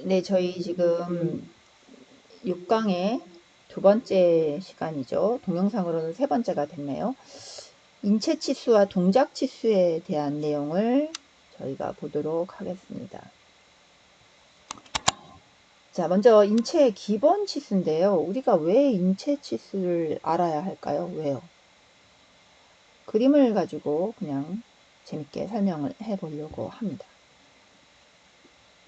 네, 저희 지금 6강의 두 번째 시간이죠. 동영상으로는 세 번째가 됐네요. 인체 치수와 동작 치수에 대한 내용을 저희가 보도록 하겠습니다. 자, 먼저 인체의 기본 치수인데요. 우리가 왜 인체 치수를 알아야 할까요? 왜요? 그림을 가지고 그냥 재밌게 설명을 해 보려고 합니다.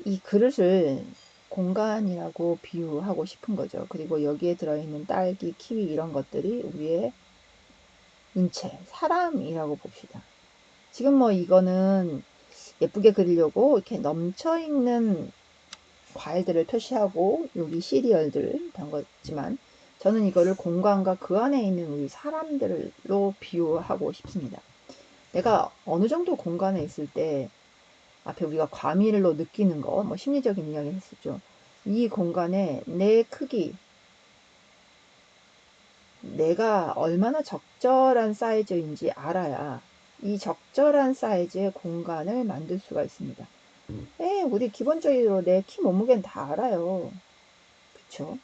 이 그릇을 공간이라고 비유하고 싶은 거죠. 그리고 여기에 들어있는 딸기, 키위 이런 것들이 우리의 인체, 사람이라고 봅시다. 지금 뭐 이거는 예쁘게 그리려고 이렇게 넘쳐있는 과일들을 표시하고 여기 시리얼들 단 거지만 저는 이거를 공간과 그 안에 있는 우리 사람들로 비유하고 싶습니다. 내가 어느 정도 공간에 있을 때 앞에 우리가 과밀로 느끼는 거, 뭐 심리적인 이야기를 했었죠. 이 공간에 내 크기, 내가 얼마나 적절한 사이즈인지 알아야 이 적절한 사이즈의 공간을 만들 수가 있습니다. 우리 기본적으로 내 키 몸무게는 다 알아요. 그쵸?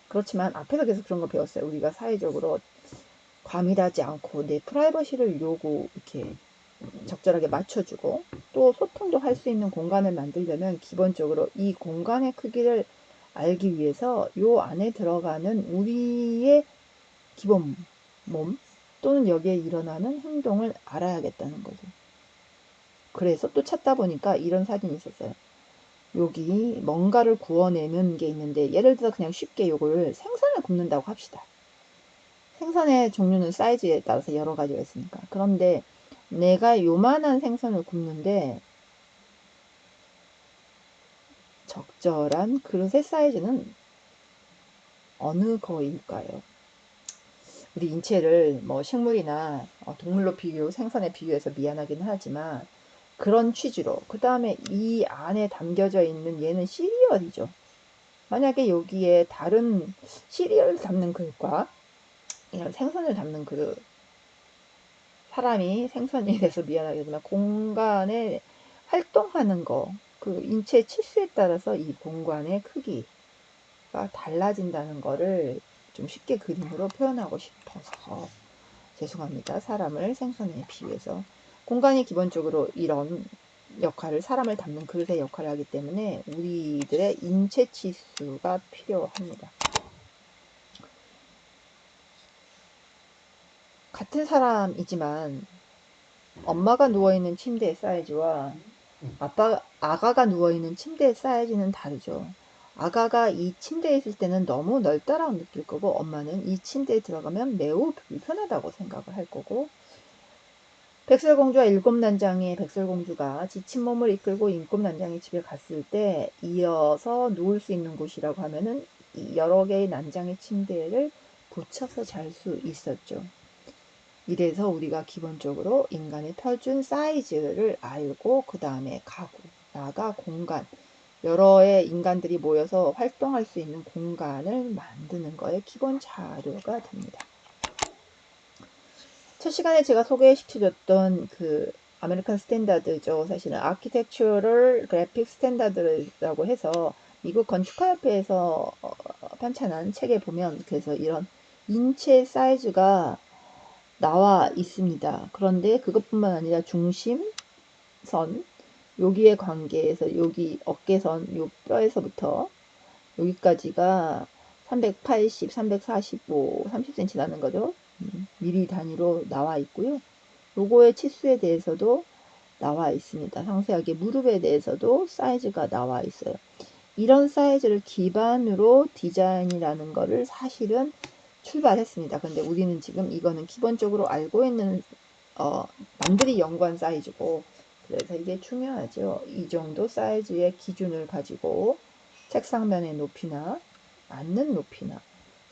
그렇지만 앞에서 계속 그런 거 배웠어요. 우리가 사회적으로 과밀하지 않고 내 프라이버시를 이렇게 적절하게 맞춰주고 또 소통도 할 수 있는 공간을 만들려면 기본적으로 이 공간의 크기를 알기 위해서 요 안에 들어가는 우리의 기본 몸 또는 여기에 일어나는 행동을 알아야겠다는 거죠. 그래서 또 찾다 보니까 이런 사진이 있었어요. 여기 뭔가를 구워내는 게 있는데 예를 들어 그냥 쉽게 요걸 생선을 굽는다고 합시다. 생선의 종류는 사이즈에 따라서 여러 가지가 있으니까. 그런데 내가 요만한 생선을 굽는데 적절한 그릇의 사이즈는 어느 거일까요? 우리 인체를 뭐 식물이나 동물로 생선에 비교해서 미안하긴 하지만 그런 취지로 그 다음에 이 안에 담겨져 있는 얘는 시리얼이죠. 만약에 여기에 다른 시리얼을 담는 그릇과 이런 생선을 담는 그릇, 사람이 생선이 돼서 미안하겠지만 공간에 활동하는 거, 그 인체 치수에 따라서 이 공간의 크기가 달라진다는 거를 좀 쉽게 그림으로 표현하고 싶어서 죄송합니다. 사람을 생선에 비유해서 공간이 기본적으로 이런 역할을 사람을 담는 그릇의 역할을 하기 때문에 우리들의 인체 치수가 필요합니다. 같은 사람이지만 엄마가 누워있는 침대의 사이즈와 아가가 누워있는 침대의 사이즈는 다르죠. 아가가 이 침대에 있을 때는 너무 넓다라고 느낄 거고 엄마는 이 침대에 들어가면 매우 불편하다고 생각을 할 거고 백설공주와 일곱난장의 백설공주가 지친 몸을 이끌고 일곱난장의 집에 갔을 때 이어서 누울 수 있는 곳이라고 하면은 여러 개의 난장의 침대를 붙여서 잘 수 있었죠. 이래서 우리가 기본적으로 인간의 표준 사이즈를 알고 그 다음에 가구, 나가, 공간 여러의 인간들이 모여서 활동할 수 있는 공간을 만드는 거에 기본 자료가 됩니다. 첫 시간에 제가 소개시켜줬던 그 아메리칸 스탠다드죠. 사실은 아키텍처럴 그래픽 스탠다드라고 해서 미국 건축가협회에서 편찬한 책에 보면 그래서 이런 인체 사이즈가 나와 있습니다. 그런데 그것뿐만 아니라 중심선, 여기에 관계해서 여기 어깨선, 요 뼈에서부터 여기까지가 380, 345, 30cm 나는 거죠. 미리 단위로 나와 있고요. 요거의 치수에 대해서도 나와 있습니다. 상세하게 무릎에 대해서도 사이즈가 나와 있어요. 이런 사이즈를 기반으로 디자인이라는 거를 사실은 출발했습니다. 근데 우리는 지금 이거는 기본적으로 알고 있는 남들이 연구한 사이즈고 그래서 이게 중요하죠. 이 정도 사이즈의 기준을 가지고 책상면의 높이나 앉는 높이나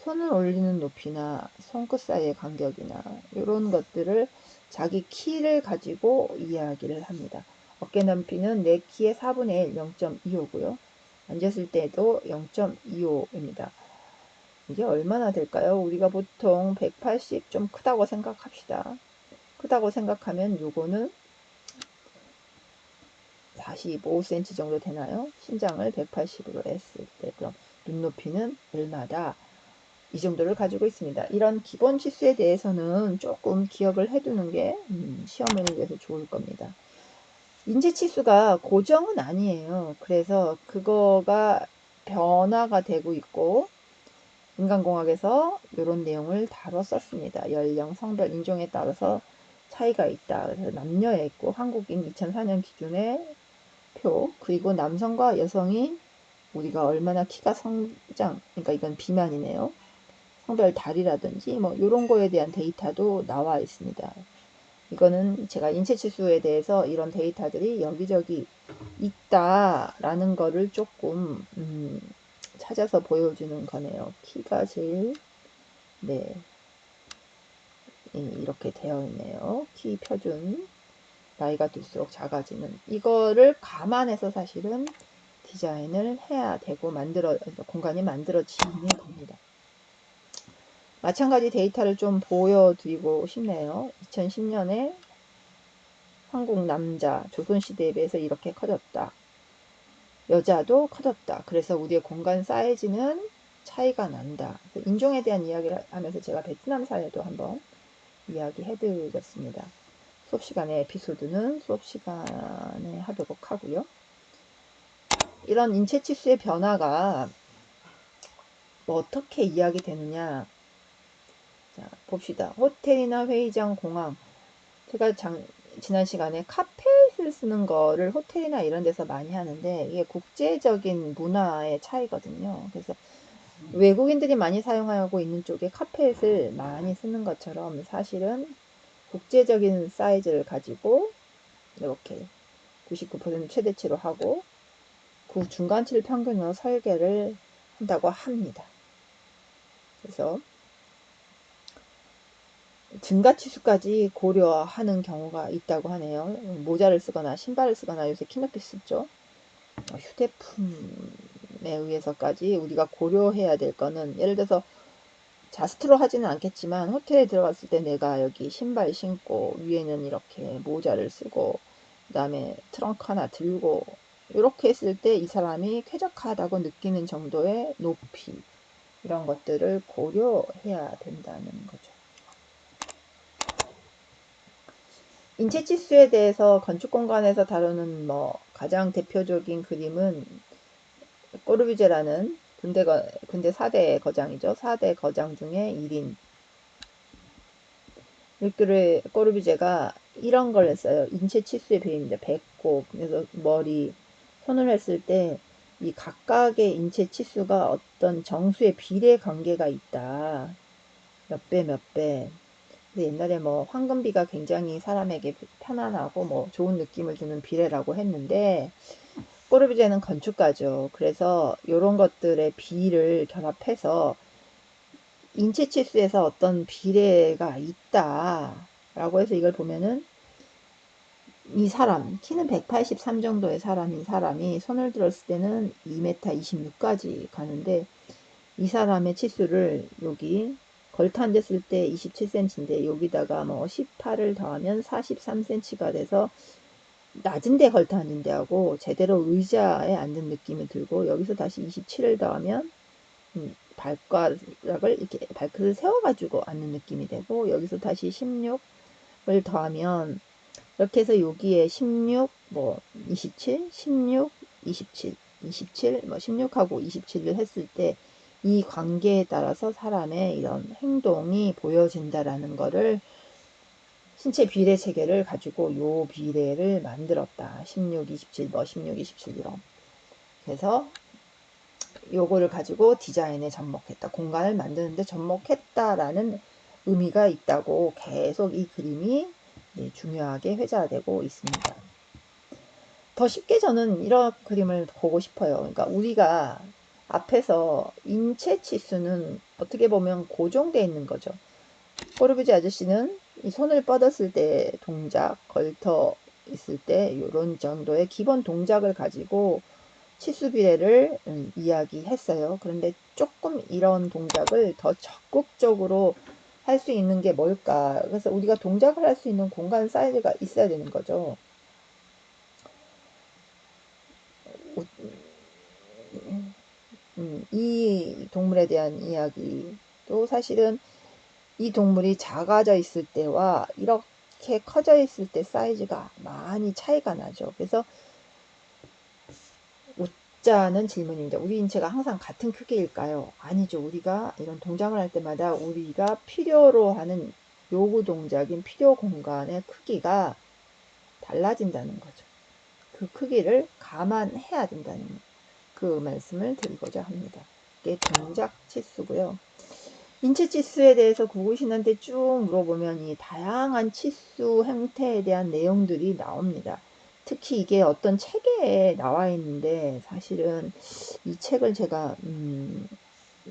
손을 올리는 높이나 손끝 사이의 간격이나 이런 것들을 자기 키를 가지고 이야기를 합니다. 어깨 높이는 내 키의 4분의 1, 0.25고요. 앉았을 때도 0.25입니다. 이게 얼마나 될까요? 우리가 보통 180 좀 크다고 생각합시다. 크다고 생각하면 요거는 45cm 정도 되나요? 신장을 180으로 했을 때 그럼 눈높이는 얼마다? 이 정도를 가지고 있습니다. 이런 기본 치수에 대해서는 조금 기억을 해두는 게 시험을 위해서 좋을 겁니다. 인체 치수가 고정은 아니에요. 그래서 그거가 변화가 되고 있고 인간공학에서 이런 내용을 다뤘었습니다. 연령, 성별, 인종에 따라서 차이가 있다. 그래서 남녀에 있고 한국인 2004년 기준의 표 그리고 남성과 여성이 우리가 얼마나 키가 성장 그러니까 이건 비만이네요. 성별 달이라든지 뭐 이런 거에 대한 데이터도 나와 있습니다. 이거는 제가 인체 치수에 대해서 이런 데이터들이 여기저기 있다라는 거를 조금 찾아서 보여주는 거네요. 키가 제일 네 이렇게 되어 있네요. 키 표준 나이가 들수록 작아지는 이거를 감안해서 사실은 디자인을 해야 되고 공간이 만들어지는 겁니다. 마찬가지 데이터를 좀 보여드리고 싶네요. 2010년에 한국 남자 조선시대에 비해서 이렇게 커졌다. 여자도 커졌다. 그래서 우리의 공간 사이즈는 차이가 난다. 인종에 대한 이야기를 하면서 제가 베트남 사례도 한번 이야기해드렸습니다. 수업시간에 에피소드는 수업시간에 하도록 하고요. 이런 인체 치수의 변화가 뭐 어떻게 이야기되느냐. 자, 봅시다. 호텔이나 회의장, 공항. 제가 지난 시간에 카펫을 쓰는 거를 호텔이나 이런 데서 많이 하는데 이게 국제적인 문화의 차이거든요. 그래서 외국인들이 많이 사용하고 있는 쪽에 카펫을 많이 쓰는 것처럼 사실은 국제적인 사이즈를 가지고 이렇게 99% 최대치로 하고 그 중간치를 평균으로 설계를 한다고 합니다. 그래서 증가치수까지 고려하는 경우가 있다고 하네요. 모자를 쓰거나 신발을 쓰거나 요새 키높이 쓰죠. 휴대품에 의해서까지 우리가 고려해야 될 거는 예를 들어서 자스트로 하지는 않겠지만 호텔에 들어갔을 때 내가 여기 신발 신고 위에는 이렇게 모자를 쓰고 그 다음에 트렁크 하나 들고 이렇게 했을 때 이 사람이 쾌적하다고 느끼는 정도의 높이 이런 것들을 고려해야 된다는 거죠. 인체 치수에 대해서 건축 공간에서 다루는 뭐 가장 대표적인 그림은 꼬르비제라는 근대 4대 거장이죠. 4대 거장 중에 1인 르큐르 꼬르비제가 이런 걸 했어요. 인체 치수의 비례입니다. 배꼽, 그래서 머리, 손을 했을 때 이 각각의 인체 치수가 어떤 정수의 비례 관계가 있다. 몇 배, 몇 배. 근데 옛날에 뭐 황금비가 굉장히 사람에게 편안하고 뭐 좋은 느낌을 주는 비례라고 했는데 꼬르비제는 건축가죠. 그래서 이런 것들의 비를 결합해서 인체 치수에서 어떤 비례가 있다 라고 해서 이걸 보면은 이 사람 키는 183 정도의 사람이 손을 들었을 때는 2m 26까지 가는데 이 사람의 치수를 여기 걸터 앉았을 때 27cm인데 여기다가 뭐 18을 더하면 43cm가 돼서 낮은데 걸터 앉은 데하고 제대로 의자에 앉은 느낌이 들고 여기서 다시 27을 더하면 발가락을 이렇게 발끝을 세워가지고 앉는 느낌이 되고 여기서 다시 16을 더하면 이렇게 해서 여기에 16, 뭐 27, 16, 27, 27, 뭐 16하고 27을 했을 때 이 관계에 따라서 사람의 이런 행동이 보여진다라는 거를 신체 비례 체계를 가지고 요 비례를 만들었다. 16, 27, 뭐 16, 27 이런. 그래서 요거를 가지고 디자인에 접목했다. 공간을 만드는데 접목했다라는 의미가 있다고 계속 이 그림이 중요하게 회자되고 있습니다. 더 쉽게 저는 이런 그림을 보고 싶어요. 그러니까 우리가 앞에서 인체 치수는 어떻게 보면 고정되어 있는 거죠. 꼬르비제 아저씨는 이 손을 뻗었을 때 동작, 걸터 있을 때 이런 정도의 기본 동작을 가지고 치수 비례를 이야기했어요. 그런데 조금 이런 동작을 더 적극적으로 할 수 있는 게 뭘까? 그래서 우리가 동작을 할 수 있는 공간 사이즈가 있어야 되는 거죠. 이 동물에 대한 이야기도 사실은 이 동물이 작아져 있을 때와 이렇게 커져 있을 때 사이즈가 많이 차이가 나죠. 그래서 웃자는 질문입니다. 우리 인체가 항상 같은 크기일까요? 아니죠. 우리가 이런 동작을 할 때마다 우리가 필요로 하는 요구 동작인 필요 공간의 크기가 달라진다는 거죠. 그 크기를 감안해야 된다는 그 말씀을 드리고자 합니다. 이게 동작 치수고요. 인체 치수에 대해서 구구신한테 쭉 물어보면 이 다양한 치수 형태에 대한 내용들이 나옵니다. 특히 이게 어떤 책에 나와 있는데 사실은 이 책을 제가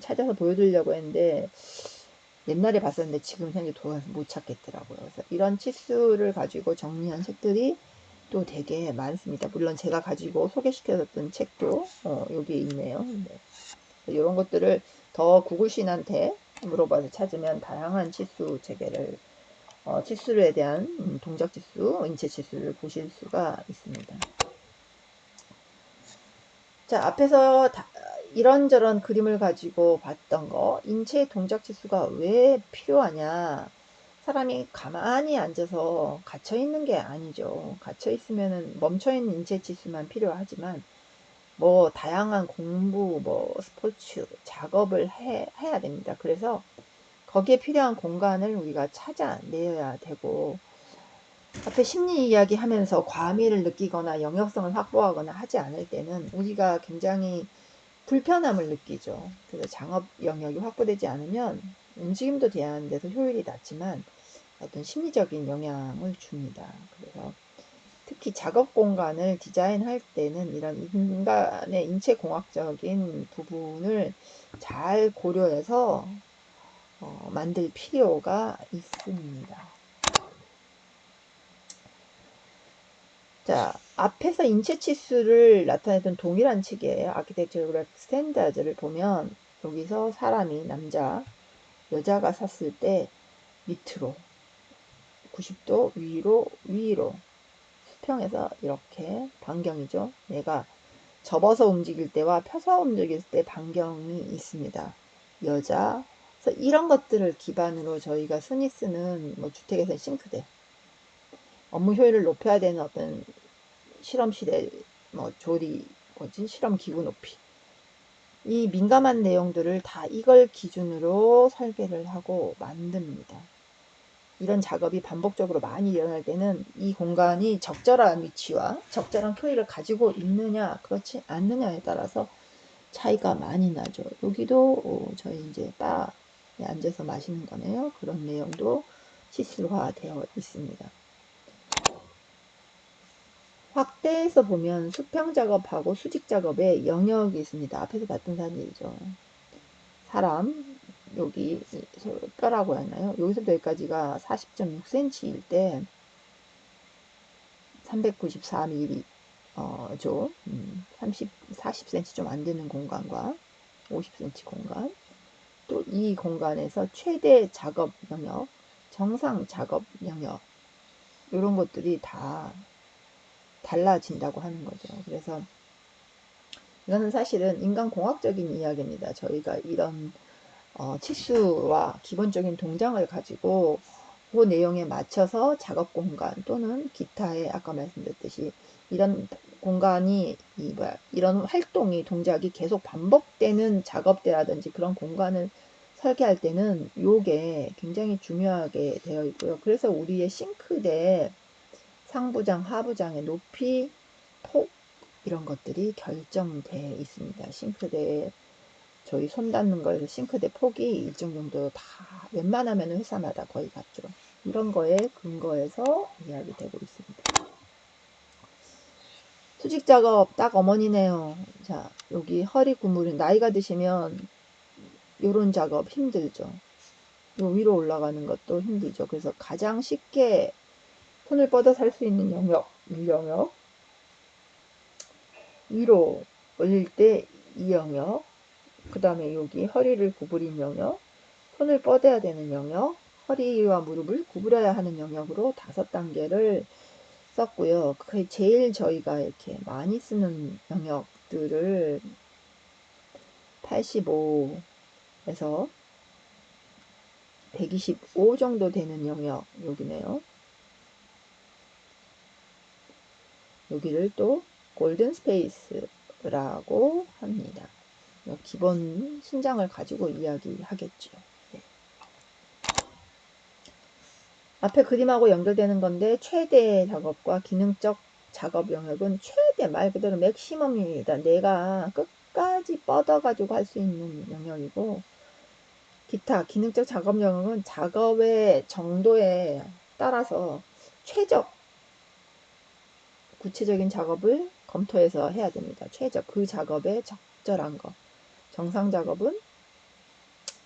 찾아서 보여드리려고 했는데 옛날에 봤었는데 지금 현재 돌아서 못 찾겠더라고요. 그래서 이런 치수를 가지고 정리한 책들이 또 되게 많습니다. 물론 제가 가지고 소개시켜줬던 책도 여기에 있네요. 네. 이런 것들을 더 구글신한테 물어봐서 찾으면 다양한 치수 체계를 치수에 대한 동작 치수, 인체 치수를 보실 수가 있습니다. 자, 앞에서 이런저런 그림을 가지고 봤던 거, 인체 동작 치수가 왜 필요하냐? 사람이 가만히 앉아서 갇혀 있는 게 아니죠. 갇혀 있으면은 멈춰 있는 인체 치수만 필요하지만 뭐 다양한 공부, 뭐 스포츠, 작업을 해야 됩니다. 그래서 거기에 필요한 공간을 우리가 찾아내야 되고 앞에 심리 이야기 하면서 과미를 느끼거나 영역성을 확보하거나 하지 않을 때는 우리가 굉장히 불편함을 느끼죠. 그래서 장업 영역이 확보되지 않으면 움직임도 돼야 하는데도 효율이 낮지만 어떤 심리적인 영향을 줍니다. 그래서 특히 작업 공간을 디자인할 때는 이런 인간의 인체 공학적인 부분을 잘 고려해서 만들 필요가 있습니다. 자, 앞에서 인체 치수를 나타내던 동일한 측의 아키텍처럴 스탠다드를 보면 여기서 사람이 여자가 섰을 때 밑으로 90도 위로 수평에서 이렇게 반경이죠. 얘가 접어서 움직일 때와 펴서 움직일 때 반경이 있습니다. 여자. 그래서 이런 것들을 기반으로 저희가 흔히 쓰는 뭐 주택에서 싱크대, 업무 효율을 높여야 되는 어떤 실험실의 뭐 실험 기구 높이. 이 민감한 내용들을 다 이걸 기준으로 설계를 하고 만듭니다. 이런 작업이 반복적으로 많이 일어날 때는 이 공간이 적절한 위치와 적절한 크기를 가지고 있느냐 그렇지 않느냐에 따라서 차이가 많이 나죠. 여기도 저희 이제 바에 앉아서 마시는 거네요. 그런 내용도 시술화되어 있습니다. 확대해서 보면 수평 작업하고 수직 작업의 영역이 있습니다. 앞에서 봤던 사진이죠. 사람 여기 뼈라고 했나요? 여기서부터 여기까지가 40.6cm일 때 394mm 죠. 40cm 좀 안 되는 공간과 50cm 공간. 또 이 공간에서 최대 작업 영역, 정상 작업 영역 이런 것들이 다 달라진다고 하는 거죠. 그래서 이거는 사실은 인간공학적인 이야기입니다. 저희가 이런 치수와 기본적인 동작을 가지고 그 내용에 맞춰서 작업 공간 또는 기타의 아까 말씀드렸듯이 이런 공간이 이런 활동이 동작이 계속 반복되는 작업대라든지 그런 공간을 설계할 때는 요게 굉장히 중요하게 되어 있고요. 그래서 우리의 싱크대 상부장, 하부장의 높이, 폭 이런 것들이 결정되어 있습니다. 싱크대에 저희 손 닿는 거에서 싱크대 폭이 일정 정도 다 웬만하면 회사마다 거의 같죠. 이런 거에 근거해서 이야기되고 있습니다. 수직 작업 딱 어머니네요. 자, 여기 허리 구부린 나이가 드시면 요런 작업 힘들죠. 요 위로 올라가는 것도 힘들죠. 그래서 가장 쉽게 손을 뻗어서 할 수 있는 영역, 이 영역, 위로 올릴 때 이 영역, 그 다음에 여기 허리를 구부린 영역, 손을 뻗어야 되는 영역, 허리와 무릎을 구부려야 하는 영역으로 5단계를 썼고요. 그게 제일 저희가 이렇게 많이 쓰는 영역 영역들을 85에서 125 정도 되는 영역, 여기네요. 여기를 또 골든 스페이스라고 합니다. 기본 신장을 가지고 이야기하겠죠. 네. 앞에 그림하고 연결되는 건데 최대 작업과 기능적 작업 영역은 최대 말 그대로 맥시멈입니다. 내가 끝까지 뻗어가지고 할 수 있는 영역이고, 기타 기능적 작업 영역은 작업의 정도에 따라서 최적 구체적인 작업을 검토해서 해야 됩니다. 최적 그 작업에 적절한 것. 정상 작업은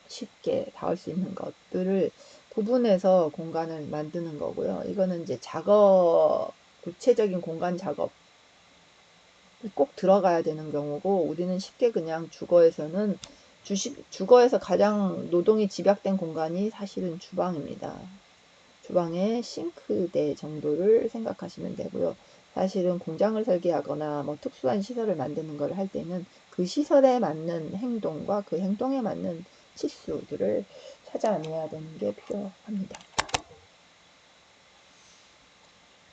쉽게 닿을 수 있는 것들을 구분해서 공간을 만드는 거고요. 이거는 이제 작업, 구체적인 공간 작업 꼭 들어가야 되는 경우고, 우리는 쉽게 그냥 주거에서 가장 노동이 집약된 공간이 사실은 주방입니다. 주방의 싱크대 정도를 생각하시면 되고요. 사실은 공장을 설계하거나 뭐 특수한 시설을 만드는 걸 할 때는 그 시설에 맞는 행동과 그 행동에 맞는 치수들을 찾아내야 되는 게 필요합니다.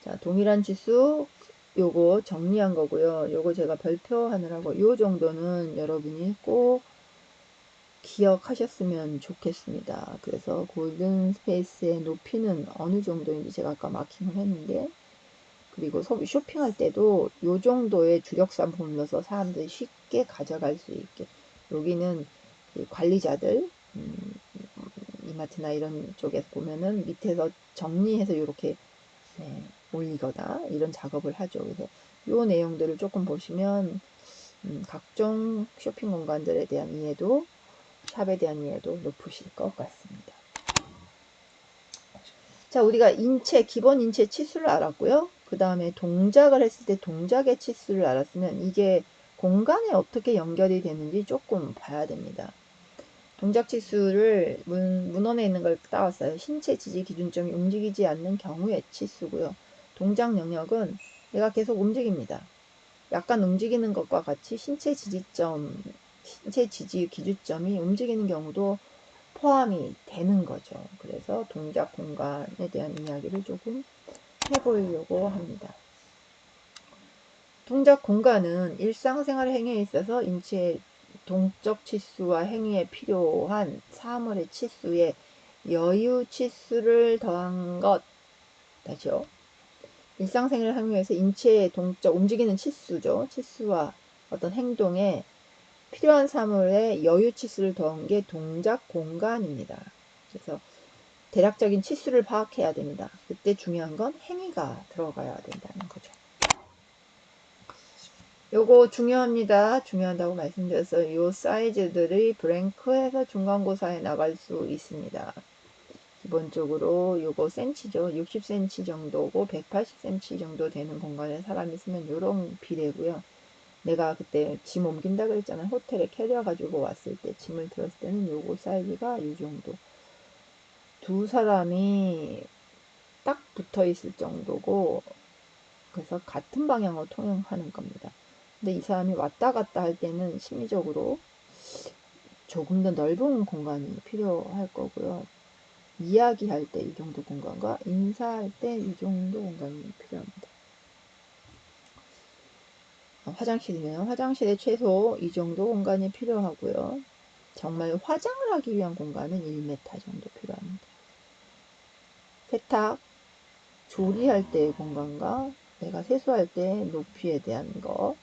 자, 동일한 치수 요거 정리한 거고요. 요거 제가 별표하느라고 요 정도는 여러분이 꼭 기억하셨으면 좋겠습니다. 그래서 골든 스페이스의 높이는 어느 정도인지 제가 아까 마킹을 했는데, 그리고 쇼핑할 때도 요 정도의 주력 상품을 넣어서 사람들이 쉽게 가져갈 수 있게, 여기는 그 관리자들 이마트나 이런 쪽에서 보면은 밑에서 정리해서 이렇게 올리거나 이런 작업을 하죠. 그래서 요 내용들을 조금 보시면 각종 쇼핑 공간들에 대한 이해도, 샵에 대한 이해도 높으실 것 같습니다. 자, 우리가 기본 인체 치수를 알았고요. 그 다음에 동작을 했을 때 동작의 치수를 알았으면 이게 공간에 어떻게 연결이 되는지 조금 봐야 됩니다. 동작 치수를 문헌에 있는 걸 따왔어요. 신체 지지 기준점이 움직이지 않는 경우의 치수고요. 동작 영역은 얘가 계속 움직입니다. 약간 움직이는 것과 같이 신체 지지 기준점이 움직이는 경우도 포함이 되는 거죠. 그래서 동작 공간에 대한 이야기를 조금 해보려고 합니다. 동작 공간은 일상생활 행위에 있어서 인체의 동적 치수와 행위에 필요한 사물의 치수에 여유 치수를 더한 것. 다시요. 일상생활 행위에서 인체의 동적 움직이는 치수죠. 치수와 어떤 행동에 필요한 사물에 여유 치수를 더한 게 동작 공간입니다. 그래서 대략적인 치수를 파악해야 됩니다. 그때 중요한 건 행위가 들어가야 된다는 거죠. 요거 중요합니다. 중요하다고 말씀드렸어요. 요 사이즈들이 브랭크에서 중간고사에 나갈 수 있습니다. 기본적으로 요거 센치죠. 60cm 정도고 180cm 정도 되는 공간에 사람이 있으면 요런 비례고요. 내가 그때 짐 옮긴다 그랬잖아요. 호텔에 캐리어 가지고 왔을 때 짐을 들었을 때는 요거 사이즈가 요 정도. 두 사람이 딱 붙어 있을 정도고, 그래서 같은 방향으로 통행하는 겁니다. 근데 이 사람이 왔다 갔다 할 때는 심리적으로 조금 더 넓은 공간이 필요할 거고요. 이야기할 때 이 정도 공간과 인사할 때 이 정도 공간이 필요합니다. 화장실이네요. 화장실에 최소 이 정도 공간이 필요하고요. 정말 화장을 하기 위한 공간은 1m 정도 필요합니다. 세탁, 조리할 때의 공간과 내가 세수할 때 높이에 대한 거,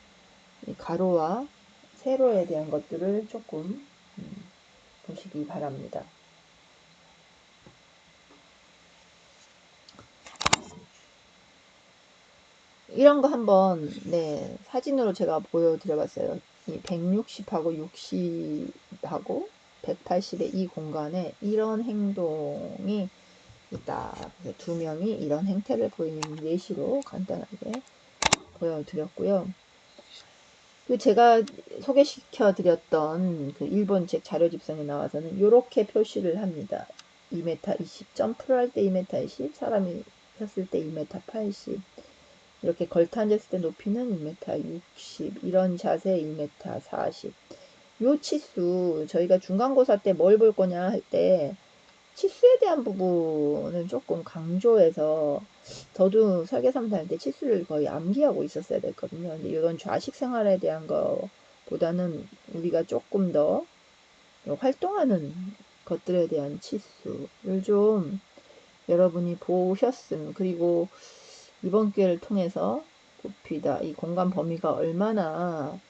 가로와 세로에 대한 것들을 조금 보시기 바랍니다. 이런 거 한번 사진으로 제가 보여드려 봤어요. 이 160하고 60하고 180의 이 공간에 이런 행동이 있다. 그래서 두 명이 이런 행태를 보이는 예시로 간단하게 보여드렸고요. 그 제가 소개시켜 드렸던 그 일본 책 자료 집선에 나와서는 이렇게 표시를 합니다. 2m 20, 점프를 할 때 2m 20, 사람이 섰을 때 2m 80. 이렇게 걸터 앉았을 때 높이는 1m 60, 이런 자세 1m 40. 요 치수 저희가 중간고사 때 뭘 볼 거냐 할 때 치수에 대한 부분은 조금 강조해서, 저도 설계삼사 할 때 치수를 거의 암기하고 있었어야 됐거든요. 근데 이런 좌식 생활에 대한 거보다는 우리가 조금 더 활동하는 것들에 대한 치수를 좀 여러분이 보셨음, 그리고 이번 기회를 통해서 봅시다. 이 공간 범위가 얼마나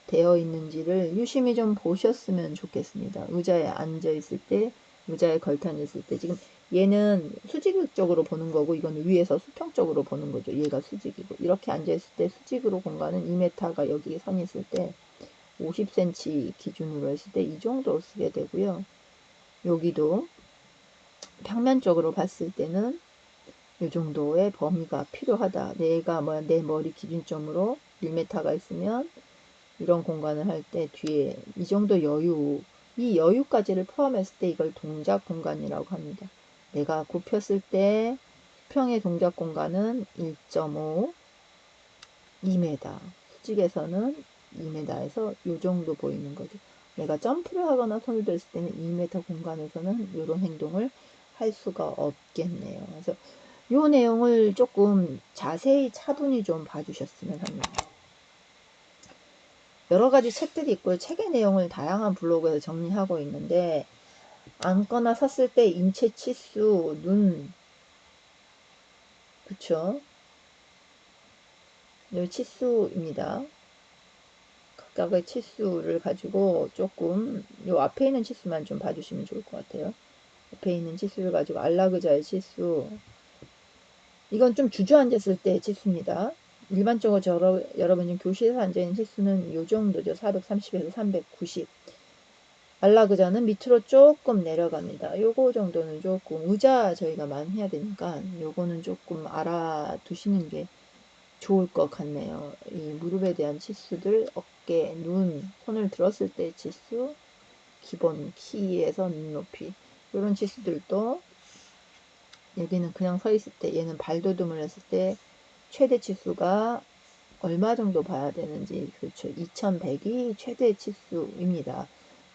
되어 있는지를 유심히 좀 보셨으면 좋겠습니다. 의자에 앉아 있을 때, 의자에 걸터 앉아 있을 때, 지금 얘는 수직적으로 보는 거고 이건 위에서 수평적으로 보는 거죠. 얘가 수직이고, 이렇게 앉아 있을 때 수직으로 공간은 2m가 여기 선이 있을 때 50cm 기준으로 했을 때 이 정도 쓰게 되고요. 여기도 평면적으로 봤을 때는 이 정도의 범위가 필요하다. 내가 내 머리 기준점으로 1m가 있으면 이런 공간을 할 때 뒤에 이 정도 여유, 이 여유까지를 포함했을 때 이걸 동작 공간이라고 합니다. 내가 굽혔을 때 수평의 동작 공간은 1.5, 2m, 수직에서는 2m에서 이 정도 보이는 거죠. 내가 점프를 하거나 손을 들었을 때는 2m 공간에서는 이런 행동을 할 수가 없겠네요. 그래서 이 내용을 조금 자세히 차분히 좀 봐주셨으면 합니다. 여러 가지 책들이 있고요. 책의 내용을 다양한 블로그에서 정리하고 있는데, 앉거나 섰을 때 인체 치수, 눈, 그쵸? 이 치수입니다. 각각의 치수를 가지고 조금 요 앞에 있는 치수만 좀 봐주시면 좋을 것 같아요. 옆에 있는 치수를 가지고 안락의자의 치수, 이건 좀 주저앉았을 때의 치수입니다. 일반적으로 여러분이 교실에서 앉아있는 치수는 이 정도죠. 430에서 390. 안락의자는 밑으로 조금 내려갑니다. 요거 정도는 조금, 의자 저희가 많이 해야 되니까 요거는 조금 알아두시는 게 좋을 것 같네요. 이 무릎에 대한 치수들, 어깨, 눈, 손을 들었을 때의 치수, 기본 키에서 눈높이, 이런 치수들도, 여기는 그냥 서 있을 때, 얘는 발도듬을 했을 때 최대 치수가 얼마 정도 봐야 되는지, 그렇죠. 2100이 최대 치수입니다.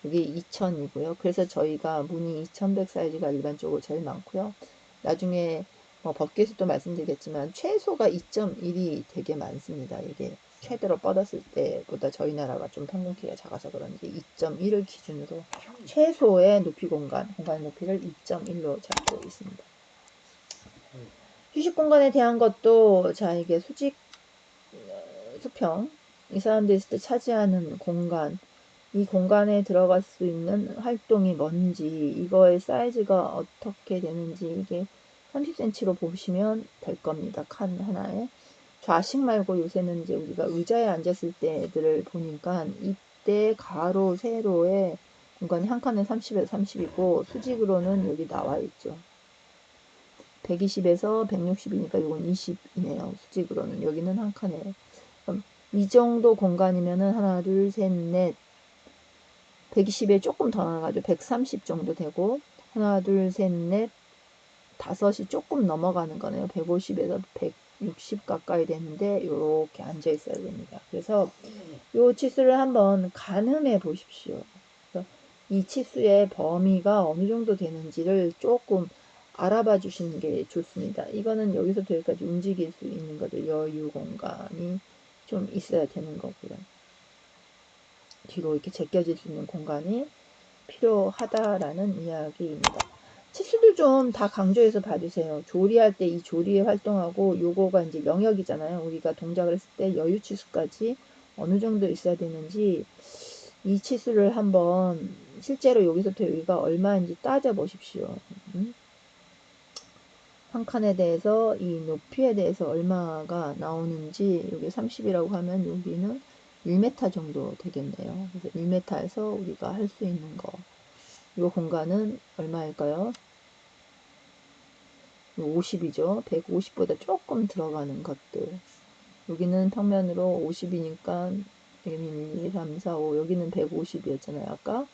여기 2000이고요. 그래서 저희가 무늬 2100 사이즈가 일반적으로 제일 많고요. 나중에 법규에서도 말씀드리겠지만 최소가 2.1이 되게 많습니다. 이게 최대로 뻗었을 때보다 저희 나라가 좀 평균 키가 작아서 그런지 2.1을 기준으로 최소의 높이 공간 높이를 2.1로 잡고 있습니다. 휴식 공간에 대한 것도, 자, 이게 수직, 수평, 이 사람들이 있을 때 차지하는 공간, 이 공간에 들어갈 수 있는 활동이 뭔지, 이거의 사이즈가 어떻게 되는지, 이게 30cm로 보시면 될 겁니다. 칸 하나에. 좌식 말고 요새는 이제 우리가 의자에 앉았을 때 애들을 보니까 이때 가로, 세로의 공간이 한 칸에 30에서 30이고 수직으로는 여기 나와 있죠. 120에서 160이니까 이건 20이네요. 수직으로는. 여기는 한 칸에. 그럼 이 정도 공간이면은 하나, 둘, 셋, 넷. 120에 조금 더 나가죠. 130 정도 되고, 하나, 둘, 셋, 넷, 다섯이 조금 넘어가는 거네요. 150에서 160 가까이 되는데, 이렇게 앉아 있어야 됩니다. 그래서 이 치수를 한번 가늠해 보십시오. 이 치수의 범위가 어느 정도 되는지를 조금 알아봐 주시는 게 좋습니다. 이거는 여기서부터 여기까지 움직일 수 있는 거죠. 여유 공간이 좀 있어야 되는 거고요. 뒤로 이렇게 제껴질 수 있는 공간이 필요하다라는 이야기입니다. 치수들 좀 다 강조해서 봐주세요. 조리할 때 이 조리의 활동하고 요거가 이제 영역이잖아요. 우리가 동작을 했을 때 여유 치수까지 어느 정도 있어야 되는지, 이 치수를 한번 실제로 여기서부터 여기가 얼마인지 따져 보십시오. 한 칸에 대해서 이 높이에 대해서 얼마가 나오는지, 여기 30이라고 하면 여기는 1m 정도 되겠네요. 그래서 1m에서 우리가 할 수 있는 거, 이 공간은 얼마일까요? 50이죠. 150보다 조금 들어가는 것들. 여기는 평면으로 50이니까 여기는 1, 2, 3, 4, 5, 여기는 150이었잖아요. 아까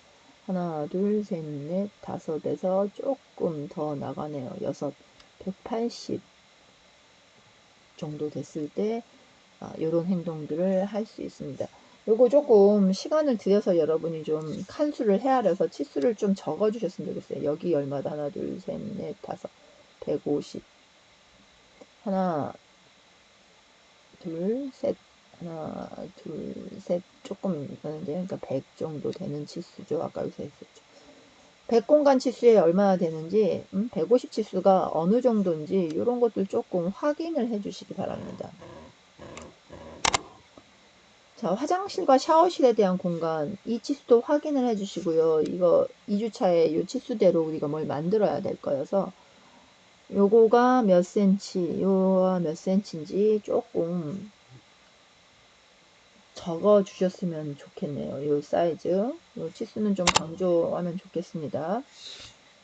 하나, 둘, 셋, 넷, 다섯에서 조금 더 나가네요. 6, 180 정도 됐을 때 이런 행동들을 할 수 있습니다. 요거 조금 시간을 들여서 여러분이 좀 칸수를 헤아려서 치수를 좀 적어 주셨으면 좋겠어요. 여기 얼마다 하나 둘 셋 넷 다섯 150 하나 둘 셋 하나 둘 셋 조금 있는데 그러니까 100 정도 되는 치수죠. 아까 요새 했었죠. 100 공간 치수에 얼마나 되는지 150 치수가 어느 정도인지 이런 것들 조금 확인을 해 주시기 바랍니다. 자, 화장실과 샤워실에 대한 공간, 이 치수도 확인을 해 주시고요. 이거 2주차에 이 치수대로 우리가 뭘 만들어야 될 거여서 요거가 몇 센치, 요가 몇 센치인지 조금 적어 주셨으면 좋겠네요. 요 사이즈, 요 치수는 좀 강조하면 좋겠습니다.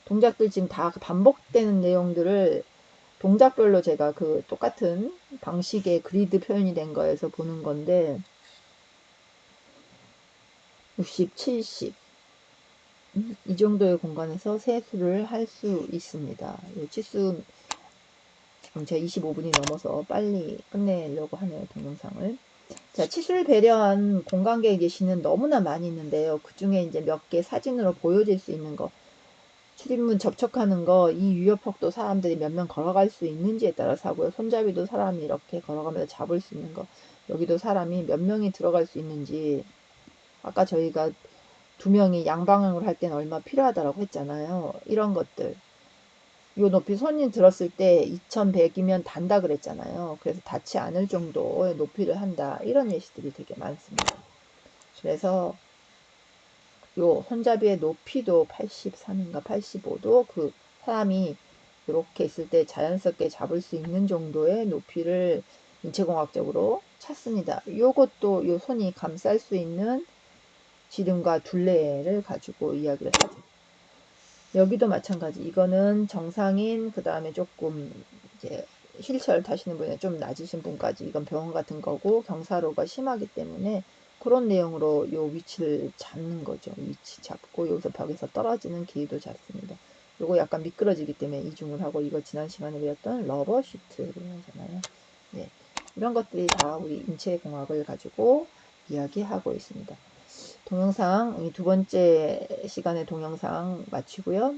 동작들 지금 다 반복되는 내용들을 동작별로 제가 그 똑같은 방식의 그리드 표현이 된 거에서 보는 건데 60, 70 이 정도의 공간에서 세수를 할 수 있습니다. 이 치수 지금 제가 25분이 넘어서 빨리 끝내려고 하네요. 동영상을. 자, 치수를 배려한 공간계획 예시는 너무나 많이 있는데요. 그 중에 이제 몇 개 사진으로 보여질 수 있는 거, 출입문 접촉하는 거, 이 유효폭도 사람들이 몇 명 걸어갈 수 있는지에 따라서 하고요. 손잡이도 사람이 이렇게 걸어가면서 잡을 수 있는 거, 여기도 사람이 몇 명이 들어갈 수 있는지, 아까 저희가 2명이 양방향으로 할 때는 얼마 필요하다고 했잖아요. 이런 것들. 요 높이 손이 들었을 때 2100이면 단다 그랬잖아요. 그래서 닿지 않을 정도의 높이를 한다. 이런 예시들이 되게 많습니다. 그래서 요 손잡이의 높이도 83인가 85도 그 사람이 이렇게 있을 때 자연스럽게 잡을 수 있는 정도의 높이를 인체공학적으로 찾습니다. 요것도 요 손이 감쌀 수 있는 지름과 둘레를 가지고 이야기를 하죠. 여기도 마찬가지. 이거는 정상인, 그 다음에 조금 이제 휠체어를 타시는 분이 좀 낮으신 분까지 이건 병원 같은 거고 경사로가 심하기 때문에 그런 내용으로 요 위치를 잡는 거죠. 위치 잡고 여기서 벽에서 떨어지는 길이도 잡습니다. 요거 약간 미끄러지기 때문에 이중을 하고 이거 지난 시간에 배웠던 러버 시트를 하잖아요. 네. 이런 것들이 다 우리 인체공학을 가지고 이야기하고 있습니다. 동영상 이 두 번째 시간의 동영상 마치고요.